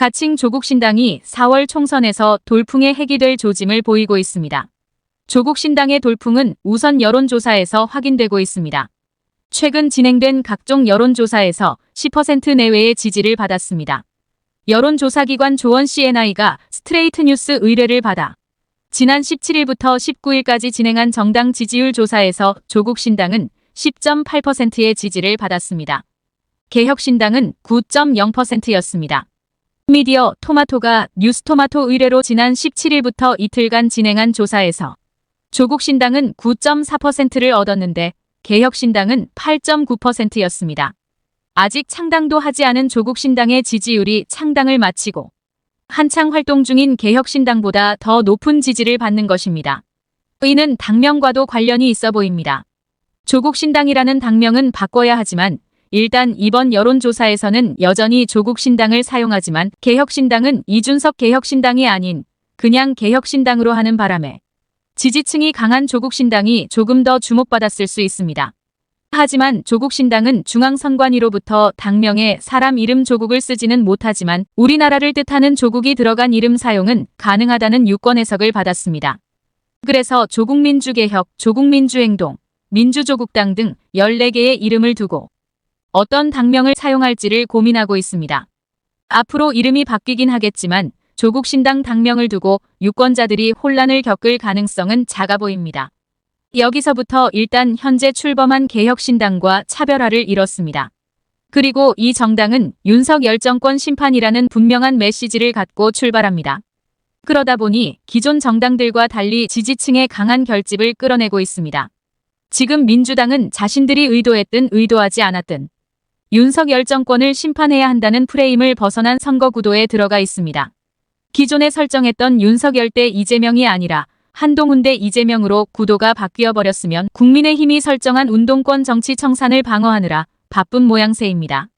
가칭 조국신당이 4월 총선에서 돌풍의 핵이 될 조짐을 보이고 있습니다. 조국신당의 돌풍은 우선 여론조사에서 확인되고 있습니다. 최근 진행된 각종 여론조사에서 10% 내외의 지지를 받았습니다. 여론조사기관 조원 CNI가 스트레이트 뉴스 의뢰를 받아 지난 17일부터 19일까지 진행한 정당 지지율 조사에서 조국신당은 10.8%의 지지를 받았습니다. 개혁신당은 9.0%였습니다. 미디어 토마토가 뉴스토마토 의뢰로 지난 17일부터 이틀간 진행한 조사에서 조국신당은 9.4%를 얻었는데 개혁신당은 8.9%였습니다. 아직 창당도 하지 않은 조국신당의 지지율이 창당을 마치고 한창 활동 중인 개혁신당보다 더 높은 지지를 받는 것입니다. 이는 당명과도 관련이 있어 보입니다. 조국신당이라는 당명은 바꿔야 하지만 일단 이번 여론조사에서는 여전히 조국신당을 사용하지만 개혁신당은 이준석 개혁신당이 아닌 그냥 개혁신당으로 하는 바람에 지지층이 강한 조국신당이 조금 더 주목받았을 수 있습니다. 하지만 조국신당은 중앙선관위로부터 당명에 사람 이름 조국을 쓰지는 못하지만 우리나라를 뜻하는 조국이 들어간 이름 사용은 가능하다는 유권 해석을 받았습니다. 그래서 조국민주개혁, 조국민주행동, 민주조국당 등 14개의 이름을 두고 어떤 당명을 사용할지를 고민하고 있습니다. 앞으로 이름이 바뀌긴 하겠지만 조국신당 당명을 두고 유권자들이 혼란을 겪을 가능성은 작아 보입니다. 여기서부터 일단 현재 출범한 개혁신당과 차별화를 이뤘습니다. 그리고 이 정당은 윤석열 정권 심판이라는 분명한 메시지를 갖고 출발합니다. 그러다 보니 기존 정당들과 달리 지지층의 강한 결집을 끌어내고 있습니다. 지금 민주당은 자신들이 의도했든 의도하지 않았든 윤석열 정권을 심판해야 한다는 프레임을 벗어난 선거 구도에 들어가 있습니다. 기존에 설정했던 윤석열 대 이재명이 아니라 한동훈 대 이재명으로 구도가 바뀌어 버렸으면 국민의힘이 설정한 운동권 정치 청산을 방어하느라 바쁜 모양새입니다.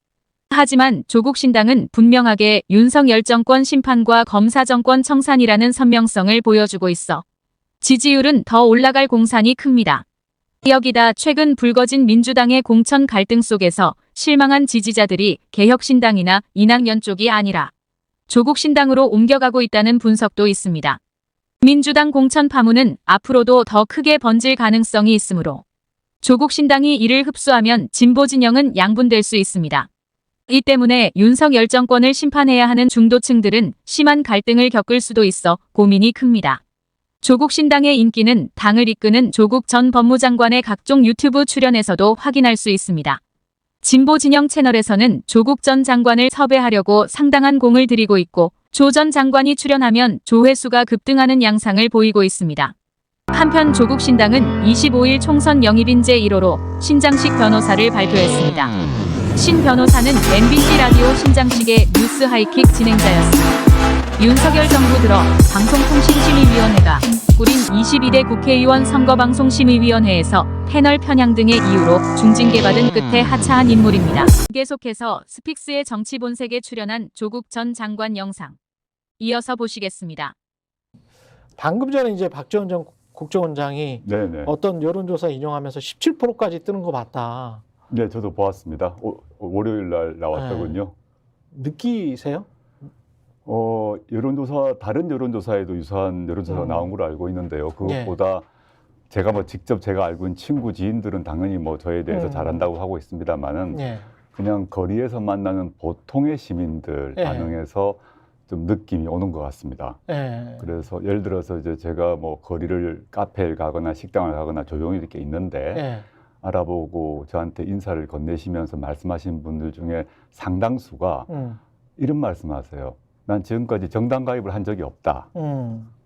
하지만 조국신당은 분명하게 윤석열 정권 심판과 검사 정권 청산이라는 선명성을 보여주고 있어 지지율은 더 올라갈 공산이 큽니다. 여기다 최근 불거진 민주당의 공천 갈등 속에서 실망한 지지자들이 개혁신당이나 이낙연 쪽이 아니라 조국신당으로 옮겨가고 있다는 분석도 있습니다. 민주당 공천 파문은 앞으로도 더 크게 번질 가능성이 있으므로 조국신당이 이를 흡수하면 진보 진영은 양분될 수 있습니다. 이 때문에 윤석열 정권을 심판해야 하는 중도층들은 심한 갈등을 겪을 수도 있어 고민이 큽니다. 조국신당의 인기는 당을 이끄는 조국 전 법무장관의 각종 유튜브 출연에서도 확인할 수 있습니다. 진보 진영 채널에서는 조국 전 장관을 섭외하려고 상당한 공을 들이고 있고 조 전 장관이 출연하면 조회수가 급등하는 양상을 보이고 있습니다. 한편 조국신당은 25일 총선 영입인 제1호로 신장식 변호사를 발표했습니다. 신 변호사는 MBC 라디오 신장식의 뉴스 하이킥 진행자였습니다. 윤석열 정부 들어 방송통신심의위원회가 꾸린 22대 국회의원 선거방송심의위원회에서 패널 편향 등의 이유로 중징계받은 끝에 하차한 인물입니다. 계속해서 스픽스의 정치본색에 출연한 조국 전 장관 영상 이어서 보시겠습니다. 방금 전에 이제 박지원 전 국정원장이 네네. 어떤 여론조사 인용하면서 17%까지 뜨는 거 봤다. 네, 저도 보았습니다. 월요일 날 나왔더군요. 느끼세요? 여론조사, 다른 여론조사에도 유사한 여론조사가 나온 걸로 알고 있는데요. 그것보다 제가 직접 제가 알고 있는 친구, 지인들은 당연히 저에 대해서 잘한다고 하고 있습니다만은 그냥 거리에서 만나는 보통의 시민들 반응에서 좀 느낌이 오는 것 같습니다. 그래서 예를 들어서 이제 제가 거리를 카페를 가거나 식당을 가거나 조용히 이렇게 있는데 알아보고 저한테 인사를 건네시면서 말씀하신 분들 중에 상당수가 이런 말씀하세요. 난 지금까지 정당 가입을 한 적이 없다.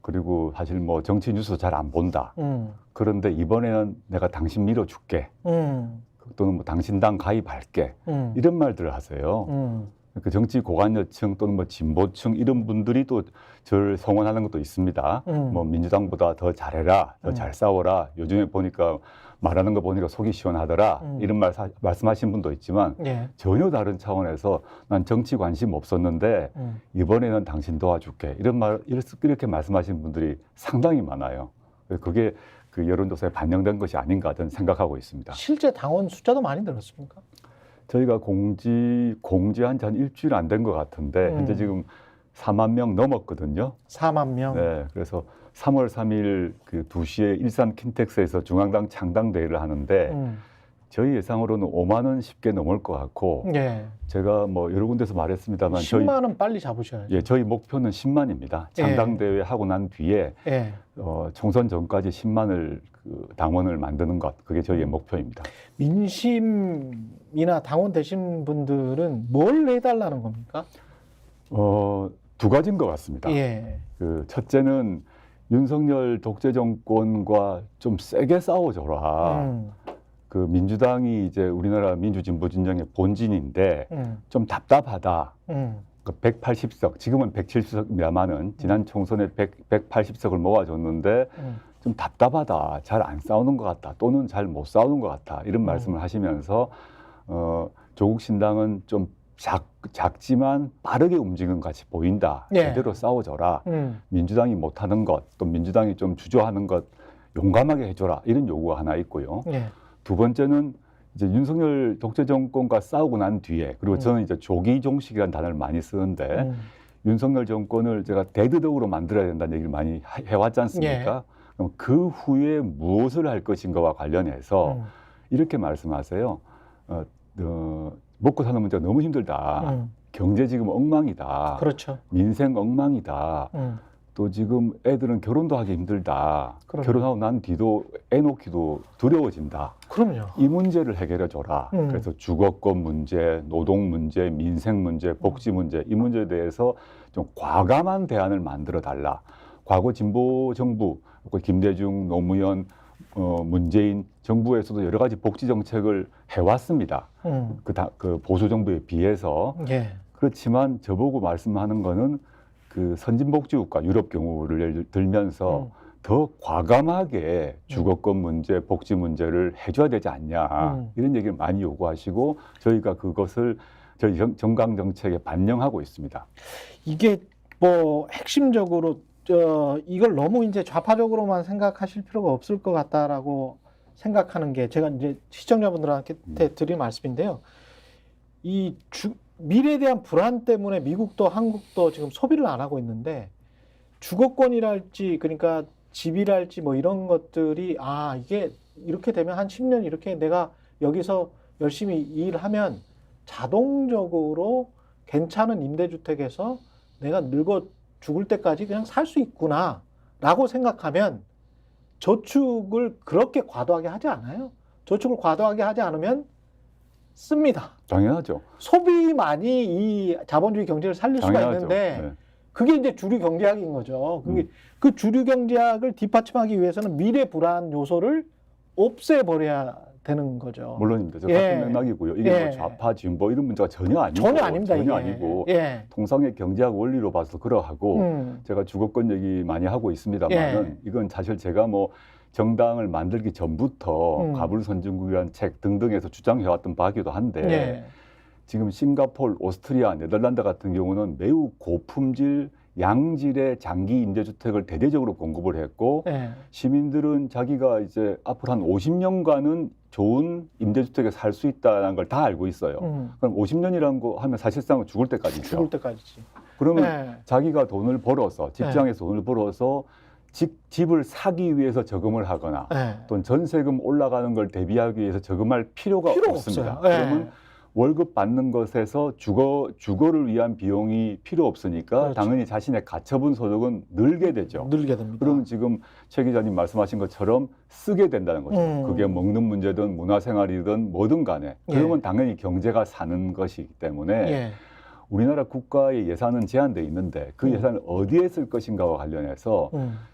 그리고 사실 정치 뉴스 잘 안 본다. 그런데 이번에는 내가 당신 밀어줄게. 또는 당신 당 가입할게. 이런 말들을 하세요. 그 정치 고관여층 또는 진보층 이런 분들이 또 저를 성원하는 것도 있습니다. 민주당보다 더 잘해라, 더 잘 싸워라. 요즘에 보니까 말하는 거 보니까 속이 시원하더라. 이런 말씀하신 분도 있지만 전혀 다른 차원에서 난 정치 관심 없었는데 이번에는 당신 도와줄게. 이렇게 말씀하신 분들이 상당히 많아요. 그게 그 여론조사에 반영된 것이 아닌가 저는 생각하고 있습니다. 실제 당원 숫자도 많이 늘었습니까? 저희가 공지한 지 한 일주일 안 된 것 같은데 현재 지금 4만 명 넘었거든요. 4만 명. 네, 그래서 3월 3일 그 2시에 일산 킨텍스에서 중앙당 창당대회를 하는데 저희 예상으로는 5만 원 쉽게 넘을 것 같고 예. 제가 뭐 여러 군데서 말했습니다만 10만 원 빨리 잡으셔야죠. 예, 저희 목표는 10만입니다. 창당대회 하고 난 뒤에 예. 총선 전까지 10만을 그 당원을 만드는 것, 그게 저희의 목표입니다. 민심이나 당원 되신 분들은 뭘 해달라는 겁니까? 두 가지인 것 같습니다. 예. 그 첫째는 윤석열 독재 정권과 좀 세게 싸워줘라. 그 민주당이 이제 우리나라 민주진보 진영의 본진인데 좀 답답하다. 그 180석, 지금은 170석입니다만은 지난 총선에 180석을 모아줬는데 좀 답답하다. 잘 안 싸우는 것 같다. 또는 잘 못 싸우는 것 같다. 이런 말씀을 하시면서 조국 신당은 좀 작지만 빠르게 움직이는 것 같이 보인다. 예. 제대로 싸워줘라. 민주당이 못하는 것, 또 민주당이 좀 주저하는 것 용감하게 해줘라. 이런 요구가 하나 있고요. 예. 두 번째는 이제 윤석열 독재 정권과 싸우고 난 뒤에, 그리고 저는 이제 조기 종식이라는 단어를 많이 쓰는데 윤석열 정권을 제가 대드덕으로 만들어야 된다는 얘기를 많이 해왔지 않습니까? 예. 그럼 그 후에 무엇을 할 것인가와 관련해서 이렇게 말씀하세요. 먹고 사는 문제가 너무 힘들다. 경제 지금 엉망이다. 그렇죠. 민생 엉망이다. 또 지금 애들은 결혼도 하기 힘들다. 그럼요. 결혼하고 난 뒤도 애 놓기도 두려워진다. 그럼요. 이 문제를 해결해 줘라. 그래서 주거권 문제, 노동 문제, 민생 문제, 복지 문제, 이 문제에 대해서 좀 과감한 대안을 만들어 달라. 과거 진보 정부, 김대중, 노무현, 문재인 정부에서도 여러 가지 복지 정책을 해왔습니다. 그 보수 정부에 비해서. 예. 그렇지만 저보고 말씀하는 거는 그 선진복지국가 유럽 경우를 들면서 더 과감하게 주거권 문제, 복지 문제를 해줘야 되지 않냐. 이런 얘기를 많이 요구하시고 저희가 그것을 저희 정강 정책에 반영하고 있습니다. 이게 뭐 핵심적으로 이걸 너무 이제 좌파적으로만 생각하실 필요가 없을 것 같다라고 생각하는 게 제가 이제 시청자분들한테 드릴 말씀인데요. 미래에 대한 불안 때문에 미국도 한국도 지금 소비를 안 하고 있는데 주거권이랄지 그러니까 집이랄지 뭐 이런 것들이 이게 이렇게 되면 한 10년 이렇게 내가 여기서 열심히 일하면 자동적으로 괜찮은 임대주택에서 내가 늙어 죽을 때까지 그냥 살 수 있구나 라고 생각하면 저축을 그렇게 과도하게 하지 않아요. 저축을 과도하게 하지 않으면 씁니다. 당연하죠. 소비만이 이 자본주의 경제를 살릴 수가 당연하죠. 있는데 네. 그게 이제 주류 경제학인 거죠. 그 주류 경제학을 뒷받침하기 위해서는 미래 불안 요소를 없애버려야 되는 거죠. 물론입니다. 저 예. 같은 맥락이고요. 이게 예. 뭐 좌파, 진보 이런 문제가 전혀 아니고 전혀 아닙니다. 전혀 이게. 아니고 예. 통상의 경제학 원리로 봐서 그러하고 제가 주거권 얘기 많이 하고 있습니다만은 이건 사실 제가 뭐 정당을 만들기 전부터 가불선진국이라는 책 등등에서 주장해왔던 바기도 한데 지금 싱가포르, 오스트리아, 네덜란드 같은 경우는 매우 고품질 양질의 장기 임대주택을 대대적으로 공급을 했고 시민들은 자기가 이제 앞으로 한 50년간은 좋은 임대주택에 살 수 있다는 걸 다 알고 있어요. 그럼 50년이라는 거 하면 사실상 죽을 때까지죠. 죽을 때까지지. 그러면 자기가 돈을 벌어서 직장에서 돈을 벌어서 집을 사기 위해서 저금을 하거나 또는 전세금 올라가는 걸 대비하기 위해서 저금할 필요가 없습니다. 없어요. 그러면 월급 받는 것에서 주거를 위한 비용이 필요 없으니까 그렇죠. 당연히 자신의 가처분 소득은 늘게 되죠. 늘게 됩니다. 그러면 지금 최 기자님 말씀하신 것처럼 쓰게 된다는 거죠. 그게 먹는 문제든 문화생활이든 뭐든 간에. 그러면 당연히 경제가 사는 것이기 때문에 우리나라 국가의 예산은 제한되어 있는데 그 예산을 어디에 쓸 것인가와 관련해서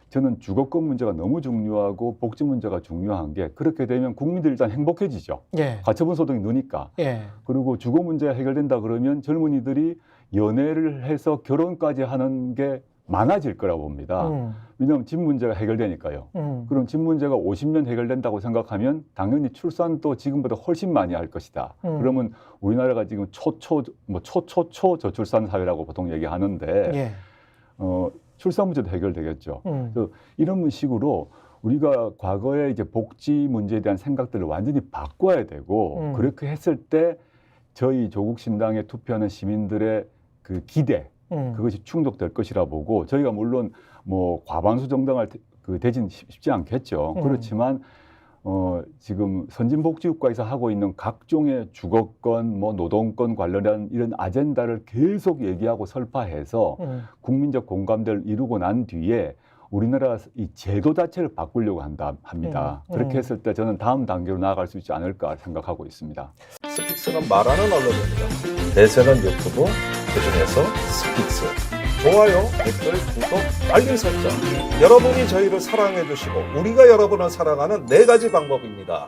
저는 주거권 문제가 너무 중요하고 복지 문제가 중요한 게 그렇게 되면 국민들이 일단 행복해지죠. 가처분 소득이 느니까. 그리고 주거 문제가 해결된다 그러면 젊은이들이 연애를 해서 결혼까지 하는 게 많아질 거라고 봅니다. 왜냐하면 집 문제가 해결되니까요. 그럼 집 문제가 50년 해결된다고 생각하면 당연히 출산도 지금보다 훨씬 많이 할 것이다. 그러면 우리나라가 지금 초초 저출산 사회라고 보통 얘기하는데 출산 문제도 해결되겠죠. 이런 식으로 우리가 과거에 이제 복지 문제에 대한 생각들을 완전히 바꿔야 되고 그렇게 했을 때 저희 조국 신당에 투표하는 시민들의 그 기대 그것이 충족될 것이라 보고 저희가 물론 뭐 과반수 정당할 그 되진 쉽지 않겠죠. 그렇지만 지금 선진복지국가에서 하고 있는 각종의 주거권, 뭐 노동권 관련한 이런 아젠다를 계속 얘기하고 설파해서 국민적 공감대를 이루고 난 뒤에 우리나라 이 제도 자체를 바꾸려고 합니다. 그렇게 했을 때 저는 다음 단계로 나아갈 수 있지 않을까 생각하고 있습니다. 스픽스는 말하는 언론입니다. 대세는 유튜브, 그중에서 스픽스. 좋아요, 댓글, 구독, 알림 설정. 여러분이 저희를 사랑해 주시고 우리가 여러분을 사랑하는 4가지 방법입니다.